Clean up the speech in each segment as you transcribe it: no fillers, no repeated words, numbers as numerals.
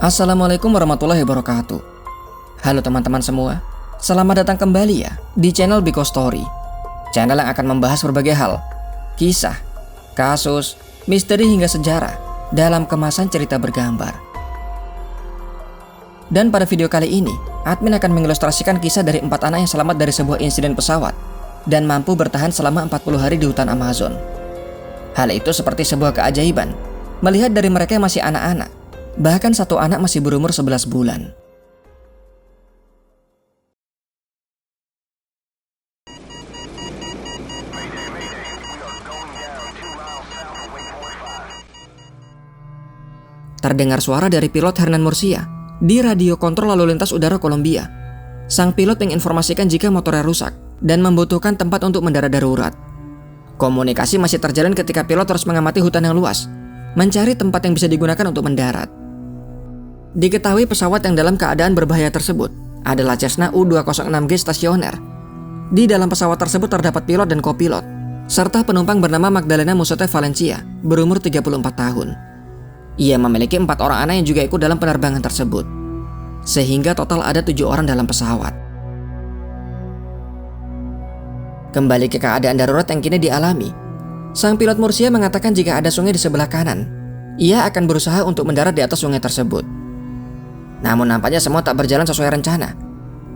Assalamualaikum warahmatullahi wabarakatuh. Halo teman-teman semua, selamat datang kembali ya di channel Biko Story, channel yang akan membahas berbagai hal, kisah, kasus, misteri hingga sejarah dalam kemasan cerita bergambar. Dan pada video kali ini, admin akan mengilustrasikan kisah dari 4 anak yang selamat dari sebuah insiden pesawat dan mampu bertahan selama 40 hari di hutan Amazon. Hal itu seperti sebuah keajaiban, melihat dari mereka yang masih anak-anak. Bahkan satu anak masih berumur 11 bulan. Terdengar suara dari pilot Hernan Murcia di radio kontrol lalu lintas udara Kolombia. Sang pilot menginformasikan jika motornya rusak dan membutuhkan tempat untuk mendarat darurat. Komunikasi masih terjalin ketika pilot terus mengamati hutan yang luas, mencari tempat yang bisa digunakan untuk mendarat. Diketahui pesawat yang dalam keadaan berbahaya tersebut adalah Cessna U206G stasioner. Di dalam pesawat tersebut terdapat pilot dan kopilot, serta penumpang bernama Magdalena Mussote Valencia, berumur 34 tahun. Ia memiliki 4 orang anak yang juga ikut dalam penerbangan tersebut, sehingga total ada 7 orang dalam pesawat. Kembali ke keadaan darurat yang kini dialami, sang pilot Murcia mengatakan jika ada sungai di sebelah kanan, ia akan berusaha untuk mendarat di atas sungai tersebut. Namun nampaknya semua tak berjalan sesuai rencana.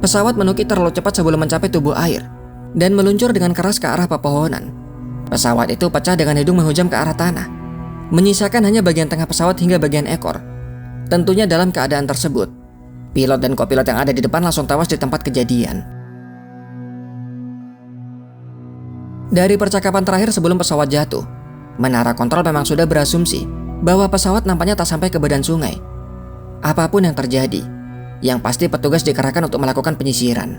Pesawat menukik terlalu cepat sebelum mencapai tubuh air dan meluncur dengan keras ke arah pepohonan. Pesawat itu pecah dengan hidung menghujam ke arah tanah, menyisakan hanya bagian tengah pesawat hingga bagian ekor. Tentunya dalam keadaan tersebut, pilot dan kopilot yang ada di depan langsung tewas di tempat kejadian. Dari percakapan terakhir sebelum pesawat jatuh, menara kontrol memang sudah berasumsi bahwa pesawat nampaknya tak sampai ke badan sungai. Apapun yang terjadi, yang pasti petugas dikerahkan untuk melakukan penyisiran.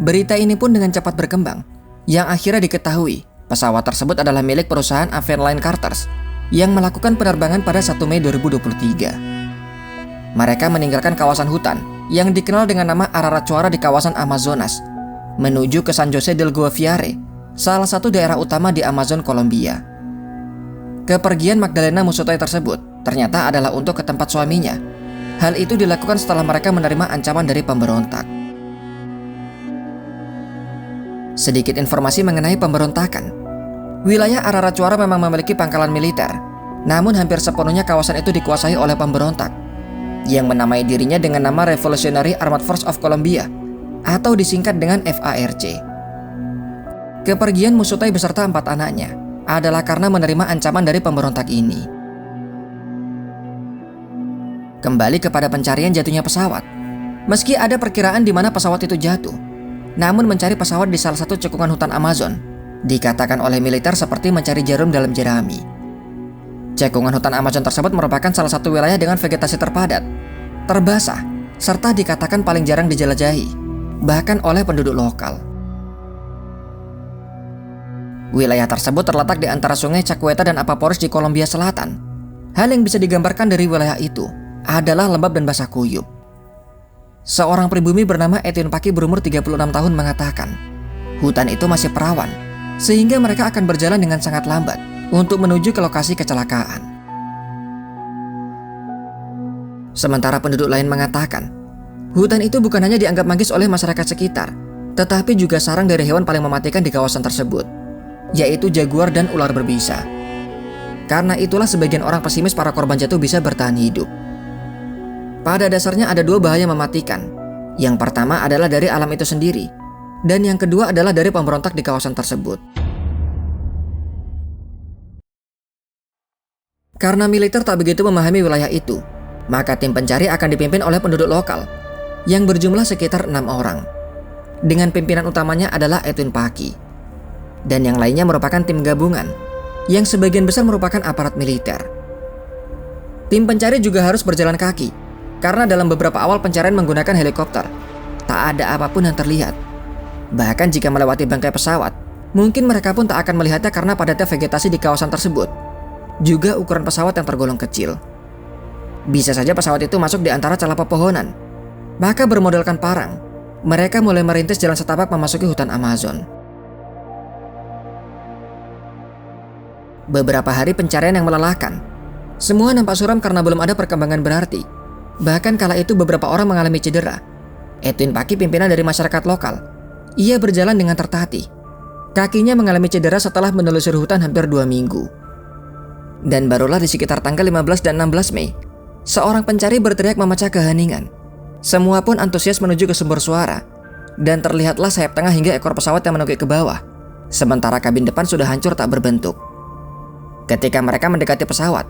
Berita ini pun dengan cepat berkembang, yang akhirnya diketahui pesawat tersebut adalah milik perusahaan Avialine Charters yang melakukan penerbangan pada 1 Mei 2023. Mereka meninggalkan kawasan hutan yang dikenal dengan nama Ararat Chuara di kawasan Amazonas, menuju ke San Jose del Guaviare, salah satu daerah utama di Amazon, Kolombia. Kepergian Magdalena Mussote tersebut ternyata adalah untuk ke tempat suaminya. Hal itu dilakukan setelah mereka menerima ancaman dari pemberontak. Sedikit informasi mengenai pemberontakan. Wilayah Ararat Chuara memang memiliki pangkalan militer, namun hampir sepenuhnya kawasan itu dikuasai oleh pemberontak yang menamai dirinya dengan nama Revolutionary Armed Force of Colombia atau disingkat dengan FARC. Kepergian Mussote beserta 4 anaknya adalah karena menerima ancaman dari pemberontak ini. Kembali kepada pencarian jatuhnya pesawat. Meski ada perkiraan di mana pesawat itu jatuh, namun mencari pesawat di salah satu cekungan hutan Amazon dikatakan oleh militer seperti mencari jarum dalam jerami. Cekungan hutan Amazon tersebut merupakan salah satu wilayah dengan vegetasi terpadat, terbasah, serta dikatakan paling jarang dijelajahi, bahkan oleh penduduk lokal. Wilayah tersebut terletak di antara sungai Caqueta dan Apapores di Kolombia Selatan. Hal yang bisa digambarkan dari wilayah itu adalah lembab dan basah kuyup. Seorang pribumi bernama Edwin Paki berumur 36 tahun mengatakan, hutan itu masih perawan, sehingga mereka akan berjalan dengan sangat lambat untuk menuju ke lokasi kecelakaan. Sementara penduduk lain mengatakan, hutan itu bukan hanya dianggap magis oleh masyarakat sekitar, tetapi juga sarang dari hewan paling mematikan di kawasan tersebut, yaitu jaguar dan ular berbisa. Karena itulah sebagian orang pesimis para korban jatuh bisa bertahan hidup. Pada dasarnya ada 2 bahaya mematikan. Yang pertama adalah dari alam itu sendiri, dan yang kedua adalah dari pemberontak di kawasan tersebut. Karena militer tak begitu memahami wilayah itu, maka tim pencari akan dipimpin oleh penduduk lokal yang berjumlah sekitar 6 orang. Dengan pimpinan utamanya adalah Edwin Paki, dan yang lainnya merupakan tim gabungan yang sebagian besar merupakan aparat militer. Tim pencari juga harus berjalan kaki karena dalam beberapa awal pencarian menggunakan helikopter, tak ada apapun yang terlihat. Bahkan jika melewati bangkai pesawat, mungkin mereka pun tak akan melihatnya karena padatnya vegetasi di kawasan tersebut. Juga ukuran pesawat yang tergolong kecil. Bisa saja pesawat itu masuk di antara celah pepohonan. Maka bermodalkan parang, mereka mulai merintis jalan setapak memasuki hutan Amazon. Beberapa hari pencarian yang melelahkan Semua nampak suram karena belum ada perkembangan berarti. Bahkan kala itu beberapa orang mengalami cedera. Edwin Paki, pimpinan dari masyarakat lokal, ia berjalan dengan tertatih. Kakinya mengalami cedera setelah menelusuri hutan hampir 2 minggu. Dan barulah di sekitar tanggal 15 dan 16 Mei, seorang pencari berteriak memecah keheningan. Semua pun antusias menuju ke sumber suara, dan terlihatlah sayap tengah hingga ekor pesawat yang menukik ke bawah, sementara kabin depan sudah hancur tak berbentuk. Ketika mereka mendekati pesawat,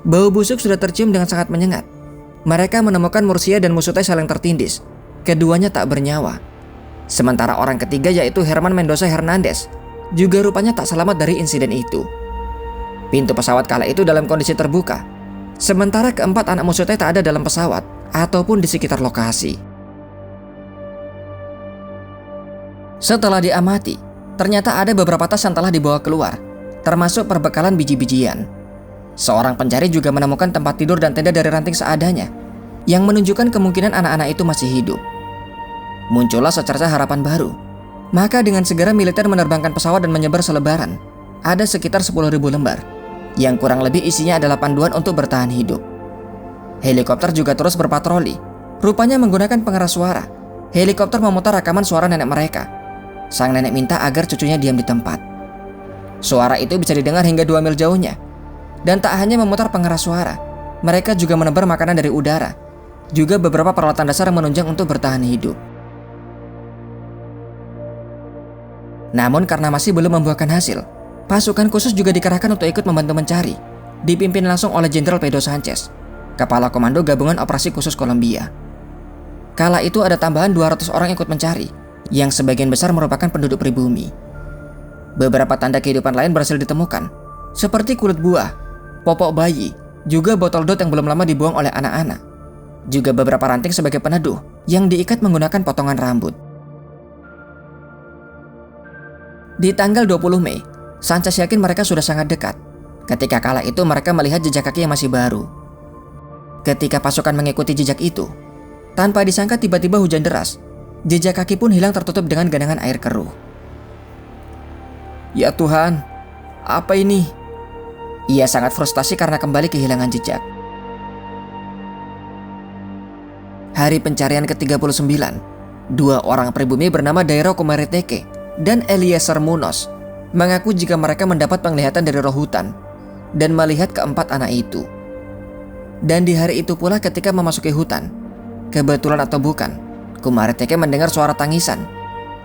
bau busuk sudah tercium dengan sangat menyengat. Mereka menemukan Murcia dan Musutai saling tertindis. Keduanya tak bernyawa. Sementara orang ketiga, yaitu Herman Mendoza Hernandez, juga rupanya tak selamat dari insiden itu. Pintu pesawat kala itu dalam kondisi terbuka, sementara keempat anak Musutai tak ada dalam pesawat ataupun di sekitar lokasi. Setelah diamati, ternyata ada beberapa tas yang telah dibawa keluar, termasuk perbekalan biji-bijian. Seorang pencari juga menemukan tempat tidur dan tenda dari ranting seadanya, yang menunjukkan kemungkinan anak-anak itu masih hidup. Muncullah secerca harapan baru. Maka dengan segera militer menerbangkan pesawat dan menyebar selebaran. Ada sekitar 10.000 lembar, yang kurang lebih isinya adalah panduan untuk bertahan hidup. Helikopter juga terus berpatroli, rupanya menggunakan pengeras suara. Helikopter memutar rekaman suara nenek mereka. Sang nenek minta agar cucunya diam di tempat. Suara itu bisa didengar hingga 2 mil jauhnya. Dan tak hanya memutar pengeras suara, mereka juga menebar makanan dari udara, juga beberapa peralatan dasar yang menunjang untuk bertahan hidup. Namun karena masih belum membuahkan hasil, pasukan khusus juga dikerahkan untuk ikut membantu mencari, dipimpin langsung oleh Jenderal Pedro Sanchez, Kepala Komando Gabungan Operasi Khusus Kolombia. Kala itu ada tambahan 200 orang ikut mencari, yang sebagian besar merupakan penduduk pribumi. Beberapa tanda kehidupan lain berhasil ditemukan, seperti kulit buah, popok bayi, juga botol dot yang belum lama dibuang oleh anak-anak. Juga beberapa ranting sebagai peneduh yang diikat menggunakan potongan rambut. Di tanggal 20 Mei, Sanchez yakin mereka sudah sangat dekat. Ketika kala itu mereka melihat jejak kaki yang masih baru. Ketika pasukan mengikuti jejak itu, tanpa disangka tiba-tiba hujan deras. Jejak kaki pun hilang tertutup dengan genangan air keruh. Ya Tuhan, apa ini? Ia sangat frustasi karena kembali kehilangan jejak. Hari pencarian ke-39, 2 orang pribumi bernama Dairo Kumariteke dan Eliezer Munoz mengaku jika mereka mendapat penglihatan dari roh hutan dan melihat keempat anak itu. Dan di hari itu pula ketika memasuki hutan, kebetulan atau bukan, Kumariteke mendengar suara tangisan.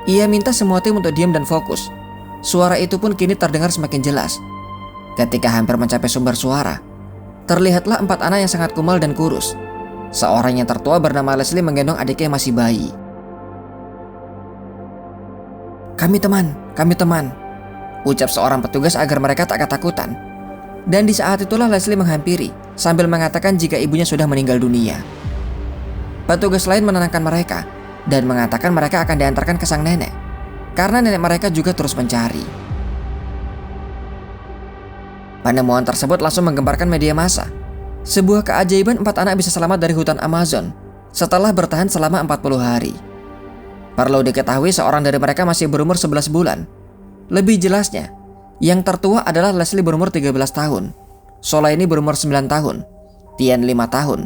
Ia minta semua tim untuk diam dan fokus. Suara itu pun kini terdengar semakin jelas. Ketika hampir mencapai sumber suara, terlihatlah 4 anak yang sangat kumal dan kurus. Seorang yang tertua bernama Leslie menggendong adiknya yang masih bayi. Kami teman, ucap seorang petugas agar mereka tak ketakutan. Dan di saat itulah Leslie menghampiri sambil mengatakan jika ibunya sudah meninggal dunia. Petugas lain menenangkan mereka dan mengatakan mereka akan diantarkan ke sang nenek, karena nenek mereka juga terus mencari. Penemuan tersebut langsung menggemparkan media massa. Sebuah keajaiban 4 anak bisa selamat dari hutan Amazon setelah bertahan selama 40 hari. Perlu diketahui seorang dari mereka masih berumur 11 bulan. Lebih jelasnya, yang tertua adalah Leslie berumur 13 tahun, Solaini berumur 9 tahun, Tian 5 tahun,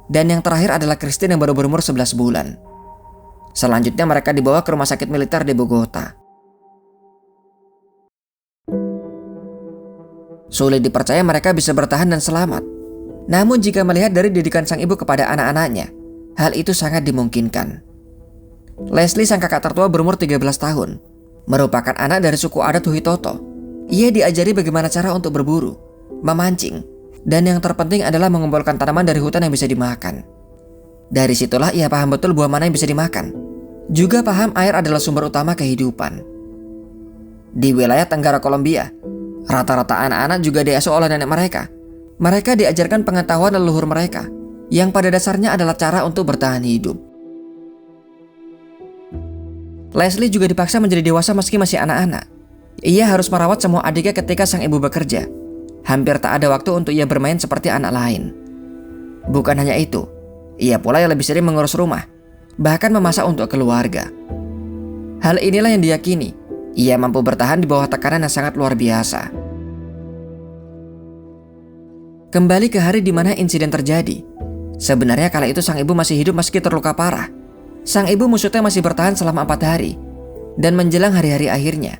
dan yang terakhir adalah Christine yang baru berumur 11 bulan. Selanjutnya mereka dibawa ke rumah sakit militer di Bogota. Sulit dipercaya mereka bisa bertahan dan selamat. Namun jika melihat dari didikan sang ibu kepada anak-anaknya, hal itu sangat dimungkinkan. Leslie, sang kakak tertua berumur 13 tahun, merupakan anak dari suku adat Huitoto. Ia diajari bagaimana cara untuk berburu, memancing, dan yang terpenting adalah mengumpulkan tanaman dari hutan yang bisa dimakan. Dari situlah ia paham betul buah mana yang bisa dimakan. Juga paham air adalah sumber utama kehidupan. Di wilayah Tenggara Kolombia, rata-rata anak-anak juga diasuh oleh nenek mereka. Mereka diajarkan pengetahuan leluhur mereka, yang pada dasarnya adalah cara untuk bertahan hidup. Leslie juga dipaksa menjadi dewasa meski masih anak-anak. Ia harus merawat semua adiknya ketika sang ibu bekerja. Hampir tak ada waktu untuk ia bermain seperti anak lain. Bukan hanya itu, ia pula yang lebih sering mengurus rumah, bahkan memasak untuk keluarga. Hal inilah yang diyakini ia mampu bertahan di bawah tekanan yang sangat luar biasa. Kembali ke hari di mana insiden terjadi. Sebenarnya kala itu sang ibu masih hidup meski terluka parah. Sang ibu maksudnya masih bertahan selama 4 hari. Dan menjelang hari-hari akhirnya,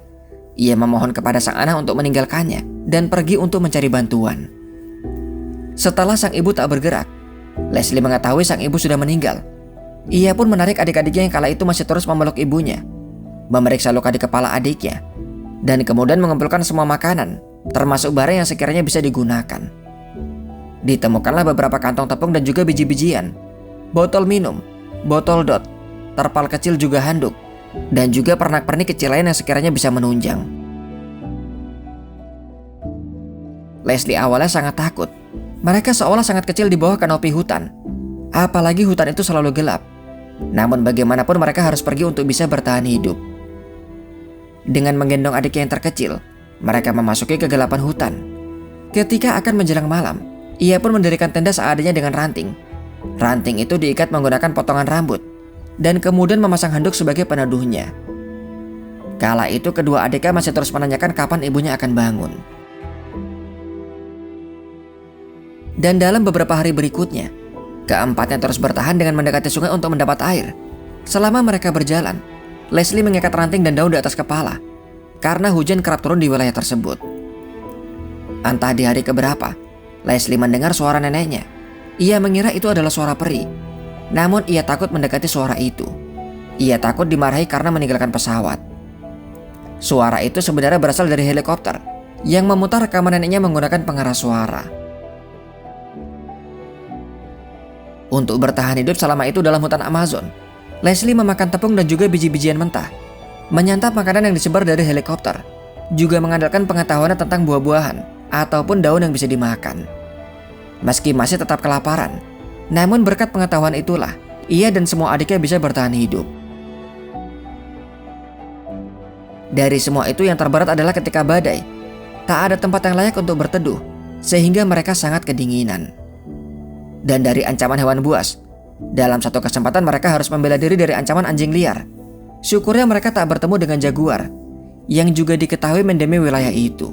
ia memohon kepada sang anak untuk meninggalkannya dan pergi untuk mencari bantuan. Setelah sang ibu tak bergerak, Leslie mengetahui sang ibu sudah meninggal. Ia pun menarik adik-adiknya yang kala itu masih terus memeluk ibunya, memeriksa luka di kepala adiknya, dan kemudian mengumpulkan semua makanan, termasuk barang yang sekiranya bisa digunakan. Ditemukanlah beberapa kantong tepung dan juga biji-bijian, botol minum, botol dot, terpal kecil juga handuk, dan juga pernak-pernik kecil lain yang sekiranya bisa menunjang. Leslie awalnya sangat takut. Mereka seolah sangat kecil di bawah kanopi hutan. Apalagi hutan itu selalu gelap. Namun bagaimanapun mereka harus pergi untuk bisa bertahan hidup. Dengan menggendong adiknya yang terkecil, mereka memasuki kegelapan hutan. Ketika akan menjelang malam, ia pun mendirikan tenda seadanya dengan ranting. Ranting itu diikat menggunakan potongan rambut, dan kemudian memasang handuk sebagai peneduhnya. Kala itu kedua adiknya masih terus menanyakan kapan ibunya akan bangun. Dan dalam beberapa hari berikutnya, keempatnya terus bertahan dengan mendekati sungai untuk mendapat air. Selama mereka berjalan, Leslie mengikat ranting dan daun di atas kepala, karena hujan kerap turun di wilayah tersebut. Entah di hari keberapa, Leslie mendengar suara neneknya. Ia mengira itu adalah suara peri. Namun ia takut mendekati suara itu. Ia takut dimarahi karena meninggalkan pesawat. Suara itu sebenarnya berasal dari helikopter yang memutar rekaman neneknya menggunakan pengeras suara. Untuk bertahan hidup selama itu dalam hutan Amazon, Leslie memakan tepung dan juga biji-bijian mentah, menyantap makanan yang disebar dari helikopter, juga mengandalkan pengetahuannya tentang buah-buahan ataupun daun yang bisa dimakan. Meski masih tetap kelaparan, namun berkat pengetahuan itulah ia dan semua adiknya bisa bertahan hidup. Dari semua itu yang terberat adalah ketika badai. Tak ada tempat yang layak untuk berteduh, sehingga mereka sangat kedinginan. Dan dari ancaman hewan buas, dalam satu kesempatan mereka harus membela diri dari ancaman anjing liar. Syukurnya mereka tak bertemu dengan jaguar, yang juga diketahui mendemi wilayah itu.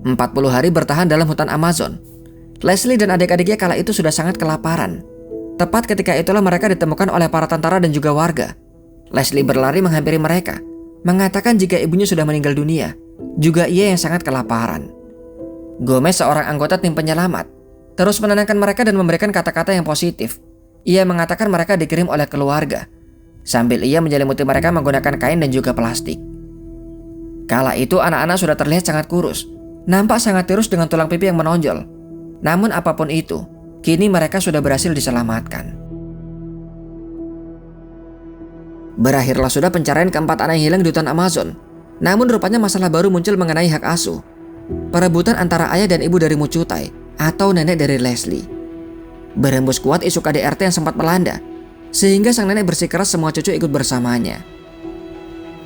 40 hari bertahan dalam hutan Amazon. Leslie dan adik-adiknya kala itu sudah sangat kelaparan. Tepat ketika itulah mereka ditemukan oleh para tentara dan juga warga. Leslie berlari menghampiri mereka, mengatakan jika ibunya sudah meninggal dunia. Juga ia yang sangat kelaparan. Gomez, seorang anggota tim penyelamat, terus menenangkan mereka dan memberikan kata-kata yang positif. Ia mengatakan mereka dikirim oleh keluarga, sambil ia menyelimuti mereka menggunakan kain dan juga plastik. Kala itu anak-anak sudah terlihat sangat kurus, nampak sangat tirus dengan tulang pipi yang menonjol. Namun apapun itu, kini mereka sudah berhasil diselamatkan. Berakhirlah sudah pencarian keempat anak yang hilang di hutan Amazon. Namun rupanya masalah baru muncul mengenai hak asuh. Perebutan antara ayah dan ibu dari Mucutai atau nenek dari Leslie. Berembus kuat isu KDRT yang sempat melanda, sehingga sang nenek bersikeras semua cucu ikut bersamanya.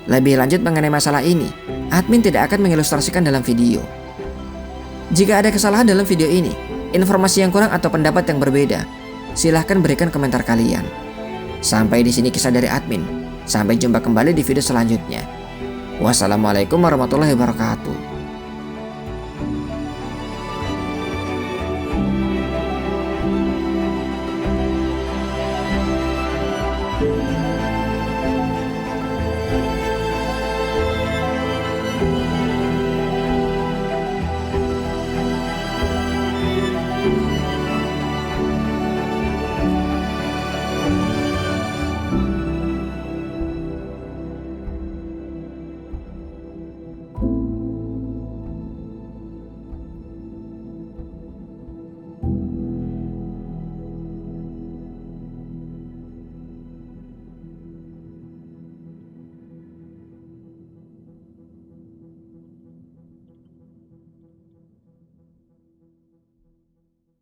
Lebih lanjut mengenai masalah ini, admin tidak akan mengilustrasikan dalam video. Jika ada kesalahan dalam video ini, informasi yang kurang atau pendapat yang berbeda, silahkan berikan komentar kalian. Sampai di sini kisah dari admin. Sampai jumpa kembali di video selanjutnya. Wassalamualaikum warahmatullahi wabarakatuh.